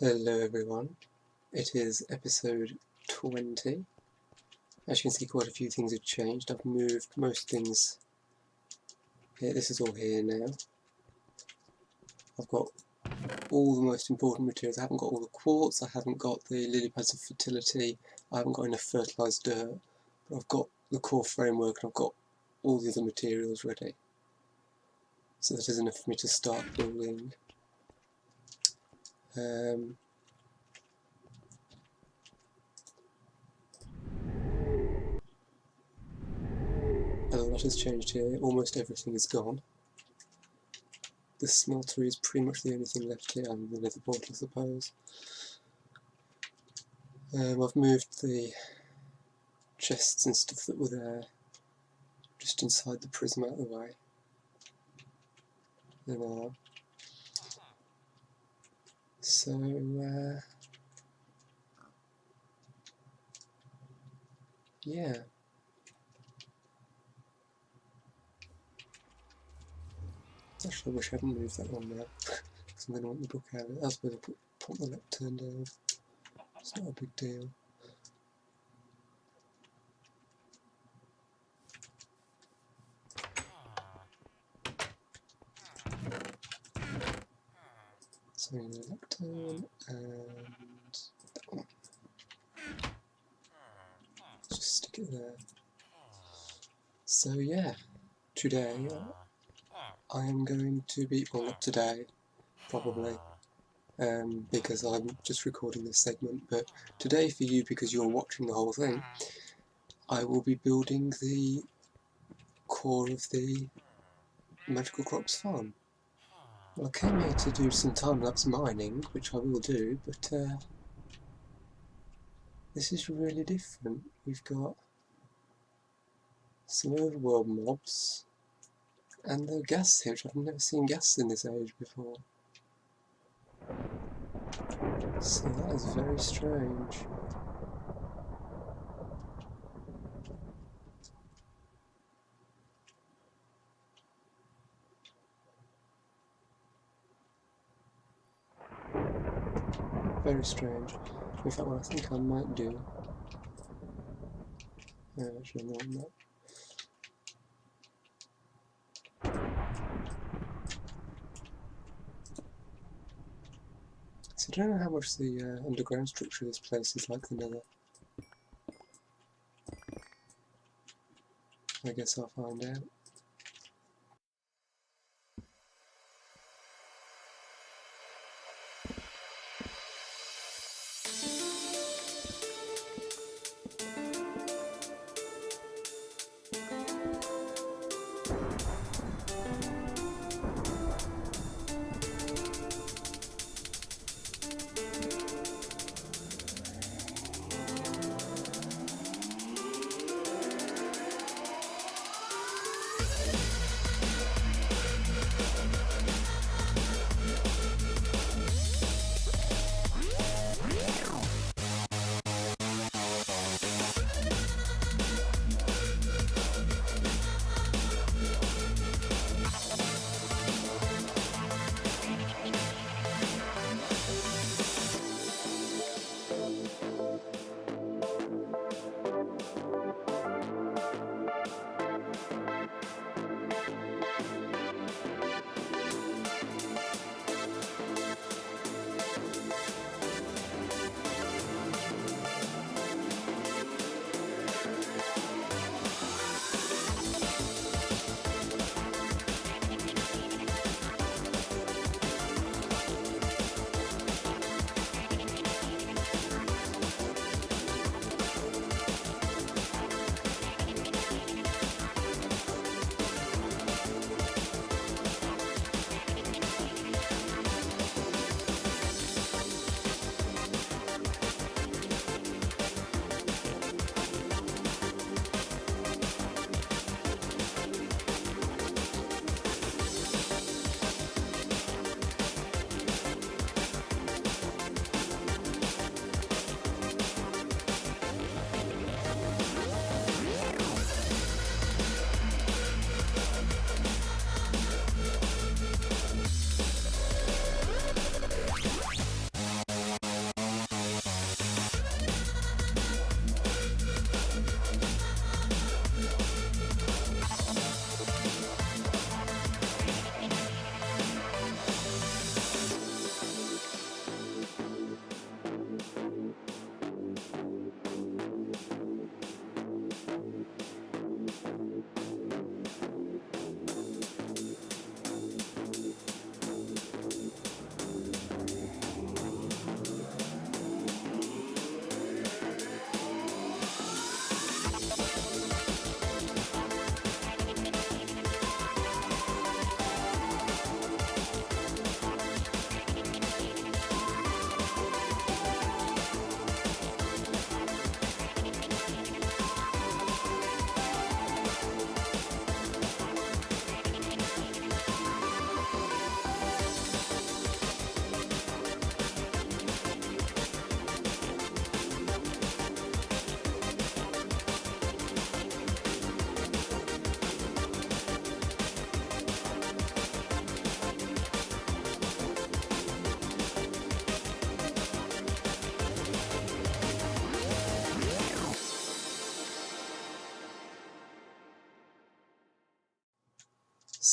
Hello everyone, it is episode 20. As you can see, quite a few things have changed. I've moved most things here. This is all here now. I've got all the most important materials. I haven't got all the quartz, I haven't got the lily pads of fertility, I haven't got enough fertilised dirt, but I've got the core framework and I've got all the other materials ready. So that is enough for me to start building. A lot has changed here. Almost everything is gone. The smelter is pretty much the only thing left here, and the nether portal, I suppose. I've moved the chests and stuff that were there just inside the prism out of the way. There are. So, yeah. Actually, I wish I hadn't moved that one now, because I'm going to want the book out of it. I was going to put the lectern down. It's not a big deal. So, the lectern and that one. Just stick it there. So, yeah, today I am going to be, well, not today, probably, because I'm just recording this segment, but today for you, because you're watching the whole thing, I will be building the core of the Magical Crops farm. Well, I came here to do some time-lapse mining, which I will do, but this is really different. We've got some overworld mobs, and the gas here, which I've never seen gas in this age before. So that is very strange. Very strange. In fact, what I think I might do... actually, no, I'm not. So I don't know how much the underground structure of this place is like the Nether. I guess I'll find out.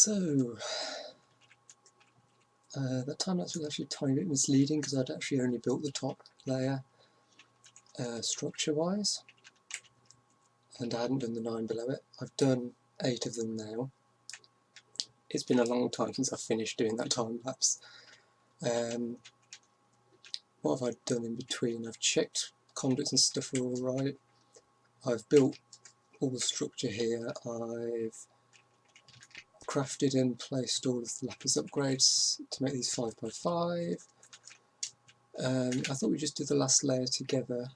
So, that time-lapse was actually a tiny bit misleading because I'd actually only built the top layer structure-wise, and I hadn't done the 9 below it. I've done 8 of them now. It's been a long time since I've finished doing that time-lapse. What have I done in between? I've checked conduits and stuff are alright. I've built all the structure here. I've crafted and placed all of the lapis upgrades to make these 5x5. I thought we'd just do the last layer together.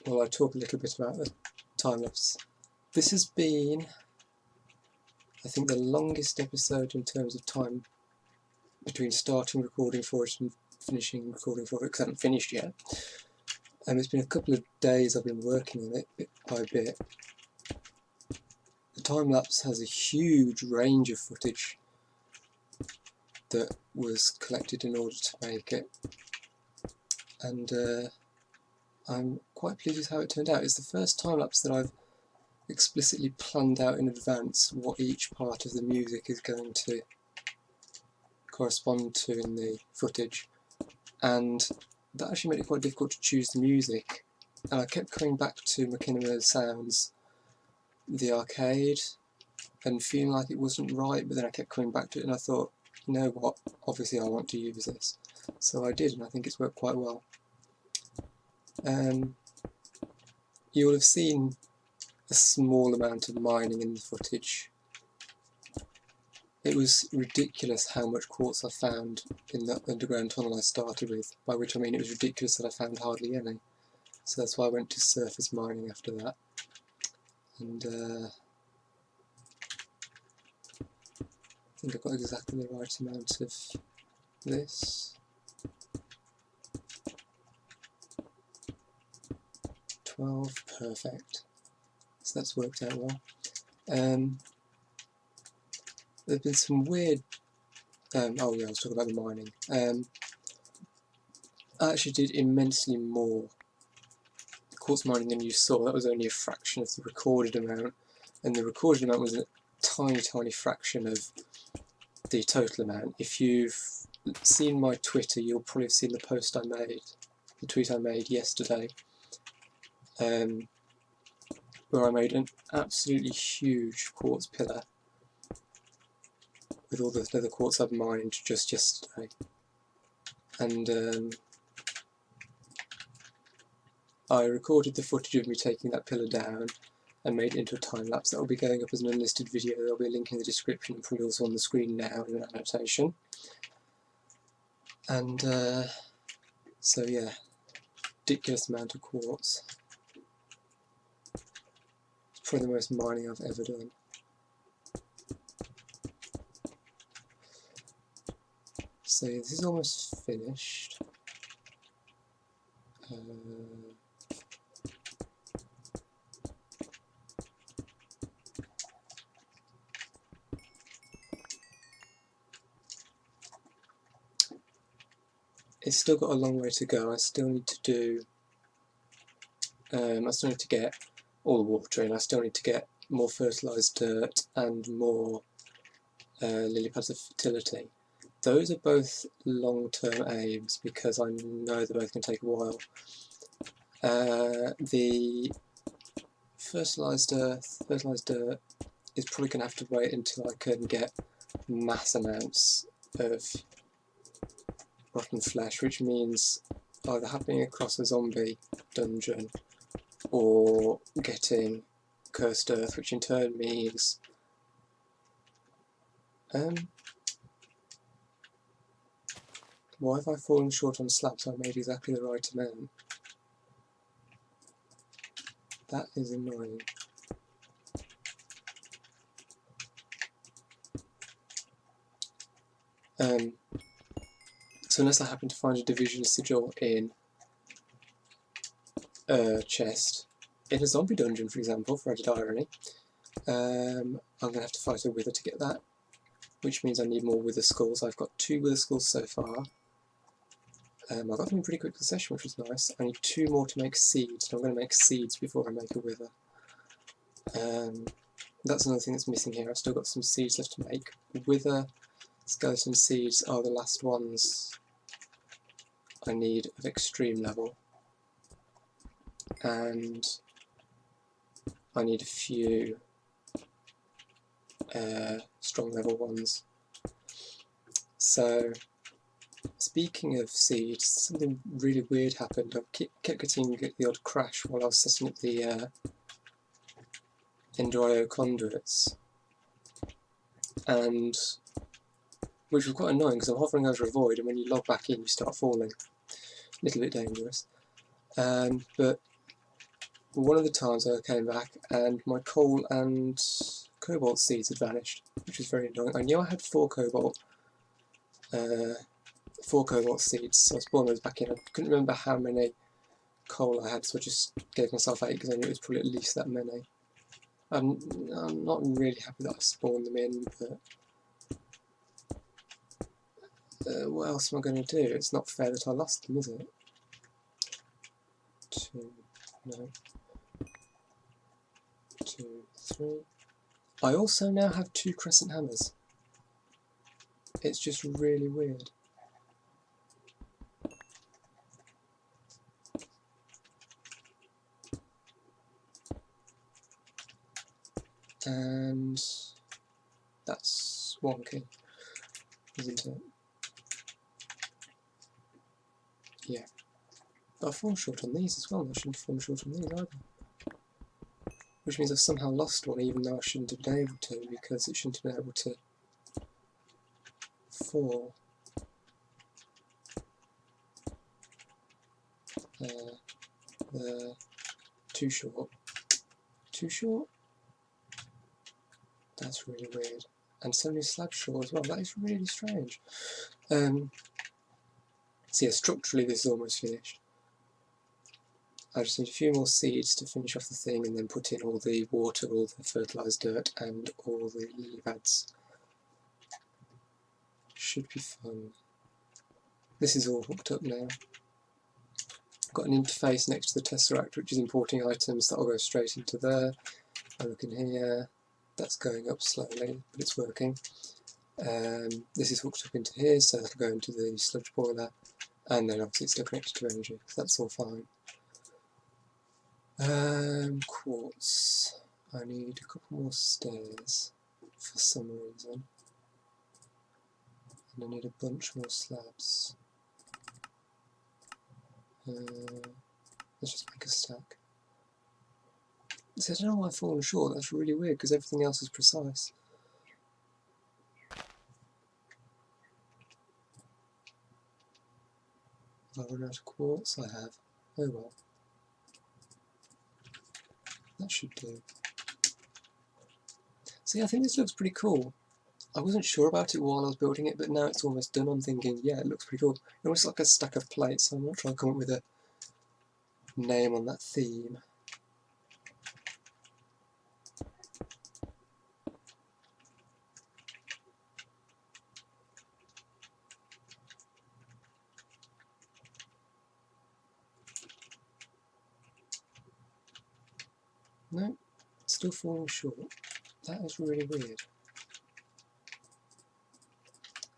Well, I talk a little bit about the time-lapse. This has been, I think, the longest episode in terms of time between starting recording for it and finishing recording for it, because I haven't finished yet. It's been a couple of days I've been working on it, bit by bit. The time-lapse has a huge range of footage that was collected in order to make it, and I'm quite pleased with how it turned out. It's the first time-lapse that I've explicitly planned out in advance what each part of the music is going to correspond to in the footage, and that actually made it quite difficult to choose the music, and I kept coming back to Machinima Sounds, the arcade, and feeling like it wasn't right, but then I kept coming back to it and I thought, you know what, obviously I want to use this. So I did, and I think it's worked quite well. You will have seen a small amount of mining in the footage. It was ridiculous how much quartz I found in the underground tunnel I started with, by which I mean it was ridiculous that I found hardly any. So that's why I went to surface mining after that. And I think I've got exactly the right amount of this. 12, perfect. So that's worked out well. There's been some weird... oh yeah, I was talking about the mining. I actually did immensely more quartz mining than you saw. That was only a fraction of the recorded amount, and the recorded amount was a tiny fraction of the total amount. If you've seen my Twitter, you'll probably have seen the post I made, the tweet I made yesterday, where I made an absolutely huge quartz pillar with all the leather quartz I've mined just yesterday, and I recorded the footage of me taking that pillar down and made it into a time-lapse that will be going up as an unlisted video. There'll be a link in the description and probably also on the screen now in an annotation. And so yeah, ridiculous amount of quartz. It's probably the most mining I've ever done. So yeah, this is almost finished. It's still got a long way to go. I still need to do. I still need to get all the water in. I still need to get more fertilised dirt and more lily pads of fertility. Those are both long-term aims because I know they're both going to take a while. The fertilised dirt is probably going to have to wait until I can get mass amounts of rotten flesh, which means either happening across a zombie dungeon or getting cursed earth, which in turn means why have I fallen short on slabs? I made exactly the right amount. That is annoying. So unless I happen to find a division sigil in a chest, in a zombie dungeon for example, for added irony, I'm going to have to fight a wither to get that, which means I need more wither skulls. I've got 2 wither skulls so far. I got them in pretty quick succession, which was nice. I need 2 more to make seeds, and I'm going to make seeds before I make a wither. That's another thing that's missing here. I've still got some seeds left to make. Wither skeleton seeds are the last ones I need of extreme level, and I need a few strong level ones. So, speaking of seeds, something really weird happened. I kept getting the odd crash while I was setting up the Ender conduits, and which was quite annoying because I'm hovering over a void, and when you log back in you start falling. A little bit dangerous. But one of the times I came back and my coal and cobalt seeds had vanished, which was very annoying. I knew I had 4 cobalt seeds, so I spawned those back in. I couldn't remember how many coal I had, so I just gave myself 8 because I knew it was probably at least that many. I'm not really happy that I spawned them in, but what else am I going to do? It's not fair that I lost them, is it? 2, no. 2, 3. I also now have 2 crescent hammers. It's just really weird. And that's wonky, isn't it? Yeah. But I've fallen short on these as well. I shouldn't have fallen short on these either. Which means I've somehow lost one, even though I shouldn't have been able to, because it shouldn't have been able to fall. Too short. Too short? That's really weird. And so many slabs short as well. That is really strange. So yeah, structurally this is almost finished. I just need a few more seeds to finish off the thing and then put in all the water, all the fertilised dirt and all the lily pads. Should be fun. This is all hooked up now. I've got an interface next to the Tesseract which is importing items that will go straight into there. I look in here, that's going up slowly, but it's working. This is hooked up into here, so that'll go into the sludge boiler, and then obviously it's still connected to energy, so that's all fine. Quartz. I need a couple more stairs for some reason, and I need a bunch more slabs. Let's just make a stack. So I don't know why I've fallen short, that's really weird because everything else is precise. Have I run out of quartz? I have. Oh well. That should do. See, I think this looks pretty cool. I wasn't sure about it while I was building it, but now it's almost done, I'm thinking, yeah, it looks pretty cool. It looks like a stack of plates, so I'm not trying to come up with a name on that theme. No, still falling short. That is really weird.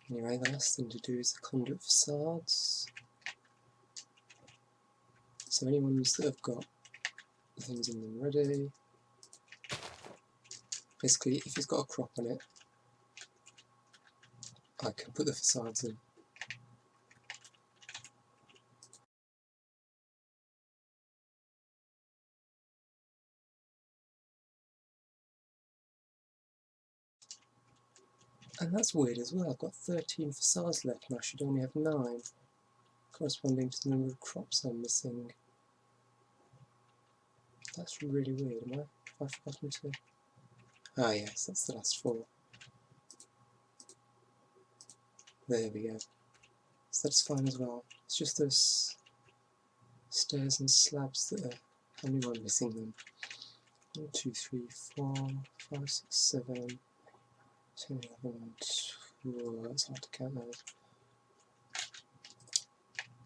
Anyway, the last thing to do is the conduit facades. So any ones that have got things in them ready. Basically, if it's got a crop on it, I can put the facades in. And that's weird as well, I've got 13 facades left and I should only have 9, corresponding to the number of crops I'm missing. That's really weird, have I forgotten to... Ah yes, that's the last 4. There we go. So that's fine as well. It's just those stairs and slabs that are... How many am I missing them? 1, 2, 3, 4, 5, 6, 7, 10, 11, 12... That's hard to count those.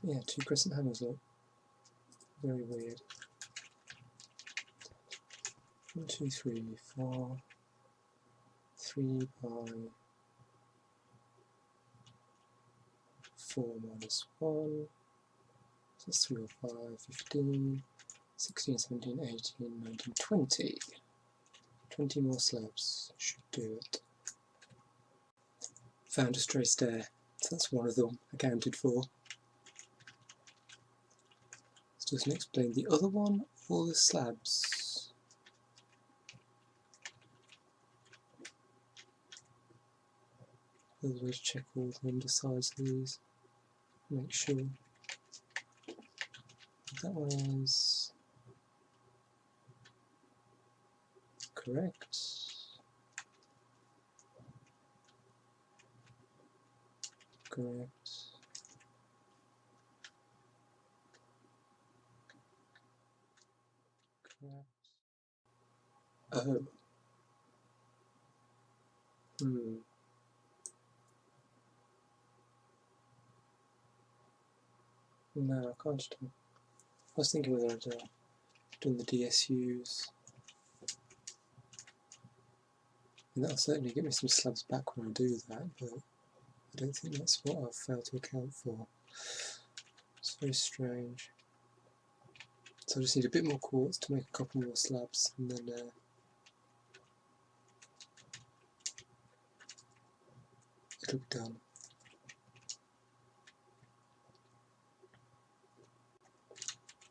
Yeah, 2 crescent hammers look very weird. 1, 2, 3, 4, 3 by 4 minus 1, so that's 3 or 5, 15, 16, 17, 18, 19, 20. 20 more slabs should do it. Found a stray stair, so that's one of them accounted for. This doesn't explain the other one or the slabs. There's a way to check all the undersides of these. Make sure that one is correct. Correct. Correct. Oh. No, I can't do. I was thinking whether I'd done the DSUs. And that'll certainly get me some slabs back when I do that, but I don't think that's what I've failed to account for. It's very strange. So I just need a bit more quartz to make a couple more slabs, and then it'll be done.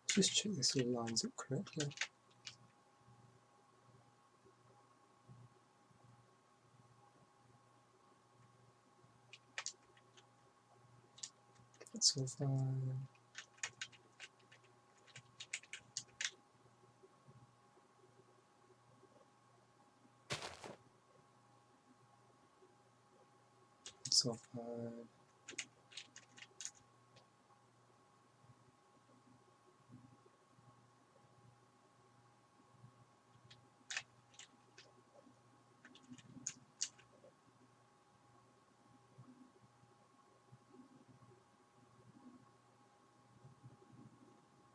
Just check this all lines up correctly. That's all fine. That's all fine.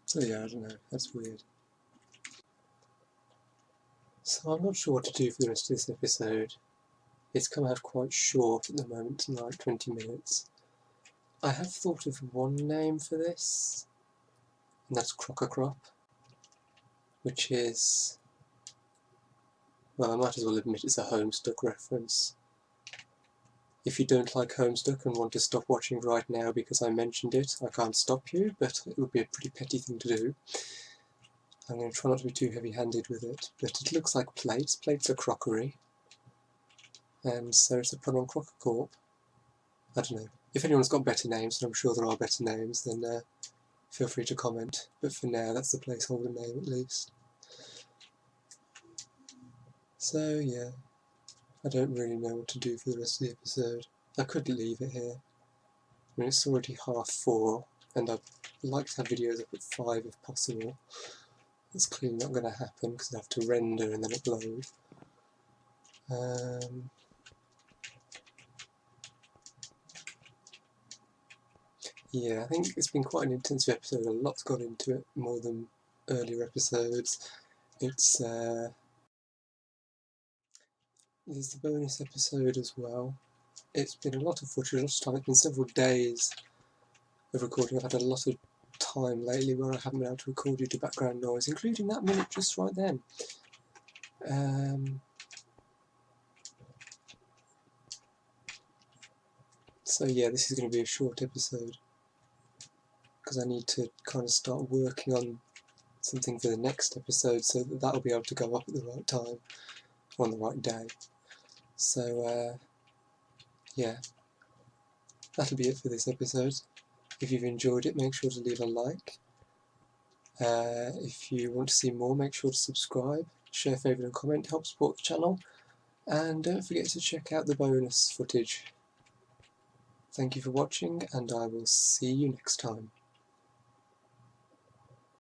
So yeah, I don't know, that's weird. So I'm not sure what to do for the rest of this episode. It's come out quite short at the moment, tonight, 20 minutes. I have thought of one name for this, and that's Crop, which is, well, I might as well admit it's a Homestuck reference. If you don't like Homestuck and want to stop watching right now because I mentioned it, I can't stop you, but it would be a pretty petty thing to do. I'm going to try not to be too heavy-handed with it, but it looks like plates. Plates are crockery, and so it's a pun on Crocker. I don't know. If anyone's got better names, and I'm sure there are better names, then feel free to comment. But for now, that's the placeholder name at least. So yeah, I don't really know what to do for the rest of the episode. I could leave it here. I mean, it's already 4:30, and I'd like to have videos up at 5 if possible. That's clearly not going to happen because I have to render and then upload. Yeah, I think it's been quite an intensive episode. A lot's got into it, more than earlier episodes. There's the bonus episode as well. It's been a lot of footage, a lot of time. It's been several days of recording. I've had a lot of time lately where I haven't been able to record you to background noise, including that minute just right then. So yeah, this is going to be a short episode because I need to kind of start working on something for the next episode so that that'll be able to go up at the right time, on the right day. So yeah, that'll be it for this episode. If you've enjoyed it, make sure to leave a like. If you want to see more, make sure to subscribe, share, favourite and comment, help support the channel, and don't forget to check out the bonus footage. Thank you for watching, and I will see you next time.